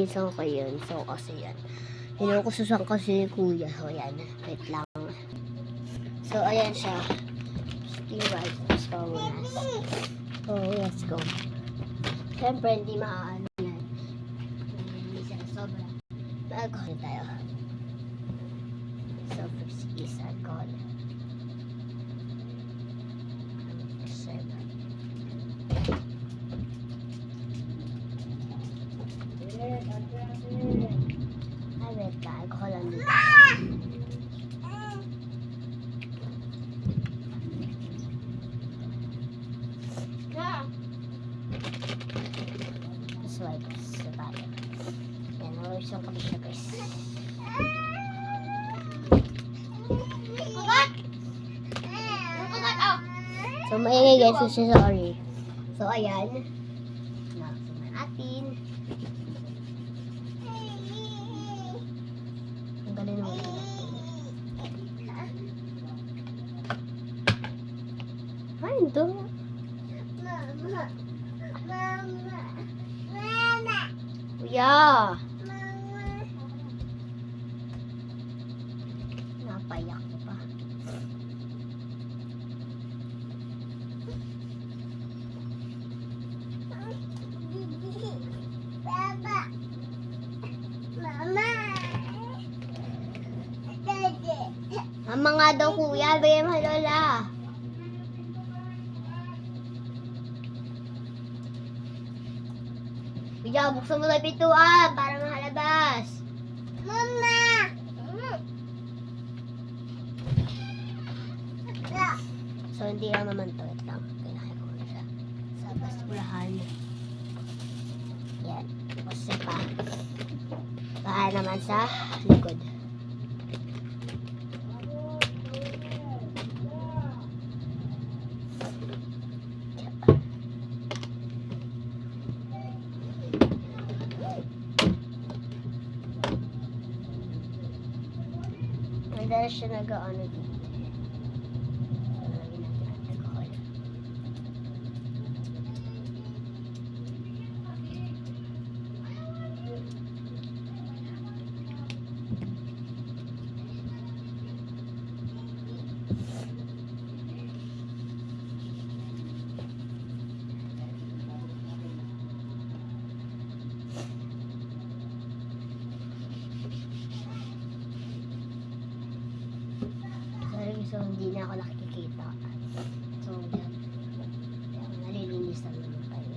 pinsan ko yun. So, kasi yan. Hinukususan kasi ni Kuya. So, yan. Wait lang. So, ayan siya. Steam rice. So, let's go. Siyempre, hindi maaano yan. Hindi siya sobra. Mag-alcohol tayo. So, first is alcohol. Ay, wait ka. Alcohol lang dito. Swipe sa tayo. Yan, always yung kapit na guys. So, maingay guys. So, sorry. So, ayan. Nakasama natin. Ang galing naman ito. Ay, ito. Kuya. Napayak ko pa. Mama nga daw kuya, bigyan mo lola. Kuya, buksan mo na pintuan para makalabas. Mama! So, hindi lang naman to. Ito lang. Kailangan ko na siya. Sa basurahan. Yan. Kasi pa. Baka naman sa likod. Madalas siya nag-ano dito. So, hindi na ako nakikita. So, yan. Nalilinis na naman tayo.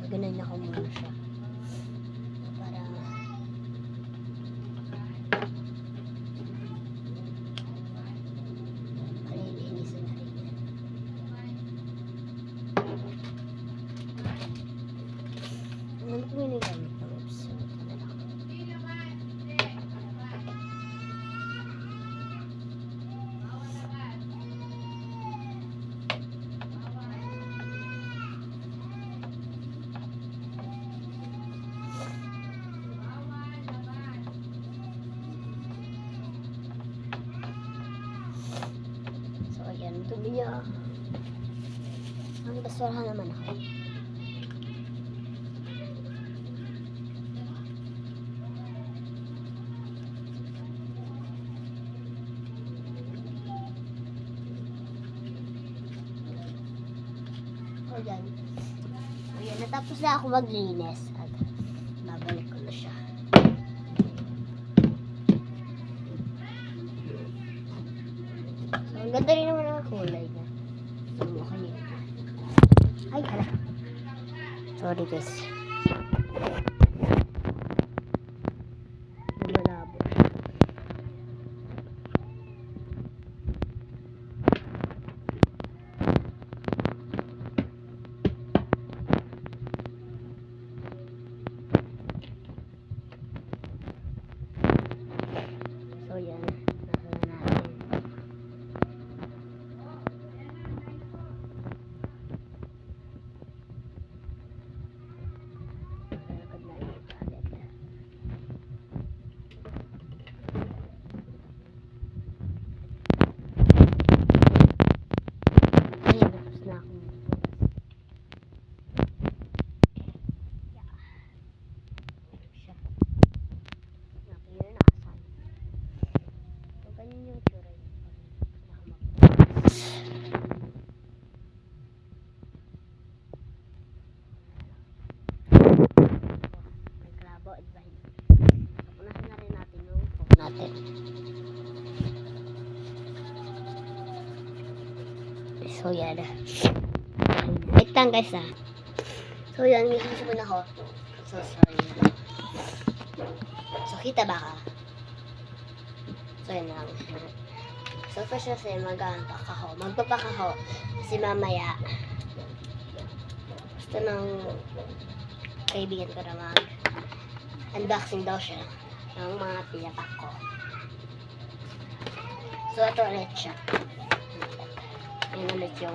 Ganun ako muna siya. Para palilinisan na rin yan. Ano ko ginagamit na website? Dumi niya. Ang basurahan naman ako. O yan. O yan. Natapos na ako maglinis. At babalik ko na siya. So, ang ganda rin naman ang kulay niya. Ay, hala. Sorry guys. Malabo. So yan. Nasa na natin. Lakad na yung palet. Ay, tapos na akong siya. Napinanasan. So, ganyan yung tsura niya. Nagkrabo, diba? Punasan na rin natin yung phone natin. So, yan. Wait lang guys ah. So, yan. May susunod ako. So, sorry. So, kita ba ka? So, yan lang. So, first kasi magpapakaho. Kasi mamaya, gusto ng kaibigan ko na unboxing daw siya ng mga pinapak ko. So, ito ulit siya. Yan ulit yung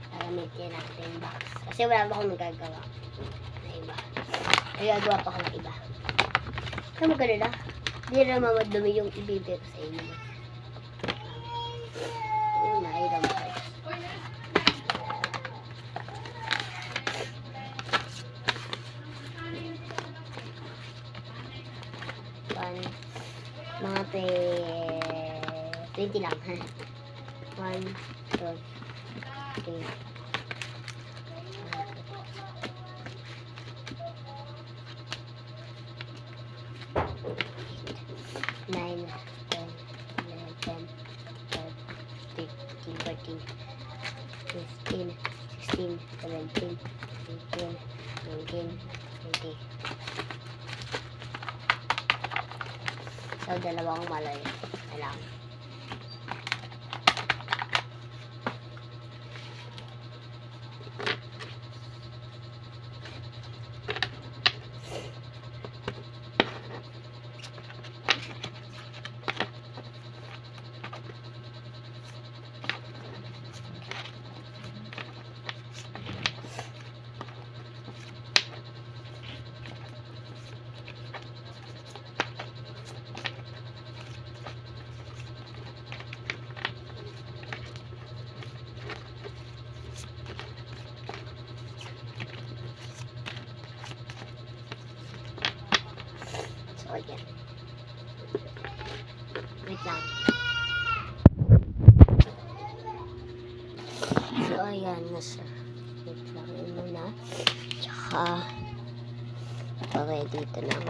gagamitin natin yung box. Kasi wala pa akong nagagawa na iba. Nagagawa pa ako ng iba. Kaya maganda. Hindi na mamadumi yung ibibigay ko sa inyo. Nairam ko. Mga 20 lang ha. 1, 2, 3, 9, 10, 11, 12, 13, 14, 15, 16, 17, 18, 19, 20. So, dalawang malay. Kailangan. So, ayan. Wait lang. So, ayan. Nasa. Wait lang yun muna. Tsaka, okay, dito lang.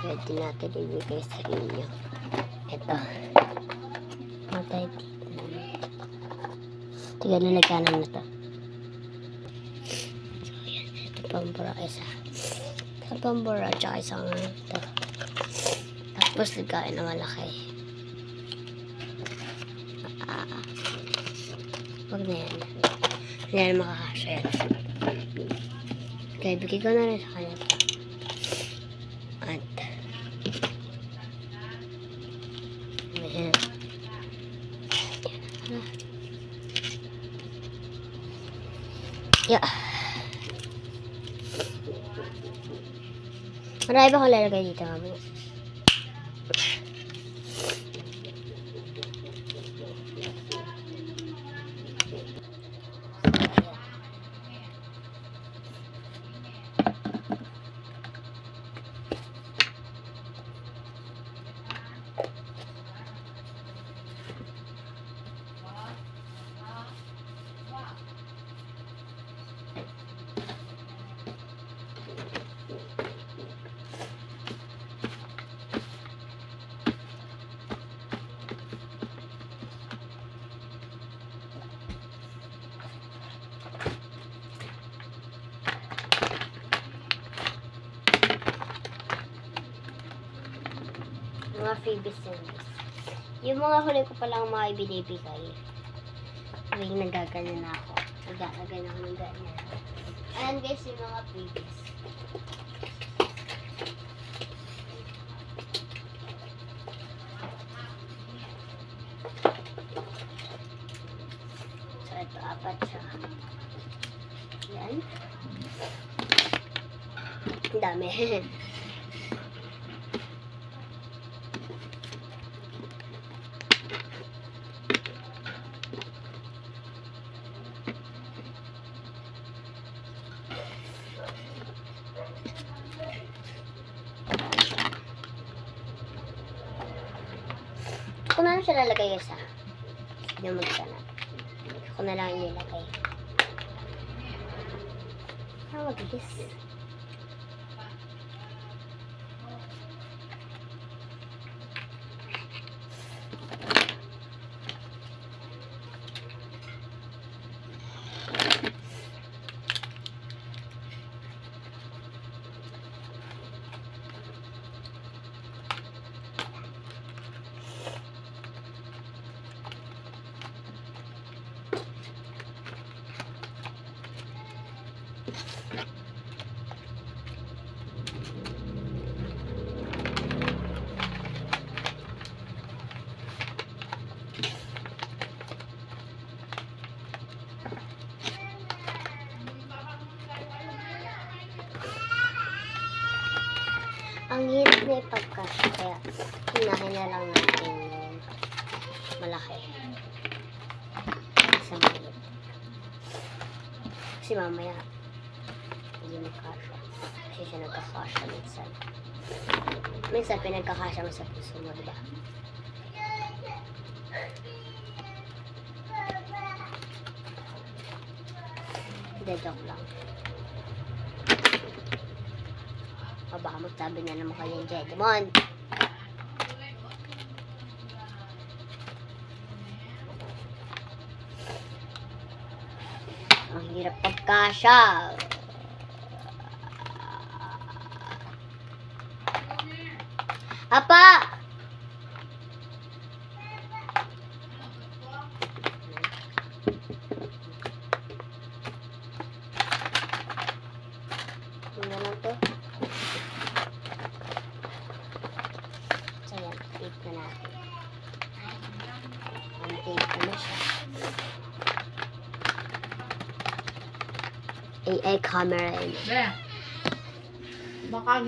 Pwede natin ibigay sa inyo. Ito. Matay dito lang. Tiga na nagkanan na to. So, ayan. Ito pambura isa. Pambura tsaka isang ito. Tapos nagkain na malaki. Huwag na yan. Hindi na makakasya yan. Kaya bigay ko na rin sa kanya ito. At ayan. Yeah. Marami ba akong lalagay dito mamaya? freebies din. Yung mga huli ko palang mga ibinibigay. Tuwing nagagana na ako. Nagagana ako ng ganyan. Ayan guys, yung mga freebies. So, ito, 4 siya. Yan. Ang dami. Kung ano siya lalagay isa. Yung magsanap. Ako na lang nilagay. Mabilis. Ang hirap na ipagkasya, kaya hinahin na lang natin yung malaki sa maliit. Kasi mamaya hindi magkasya. Kasi siya nagkakasya minsan. Minsan pinagkakasya mo sa puso mo, diba? Hindi, joke lang. O baka magsabi na naman kayo yung Jedemon. Ang hirap pagkasya. Apa! Ano lang to? So yan, tape na natin. Ang tape ko na siya. AI camera. Baka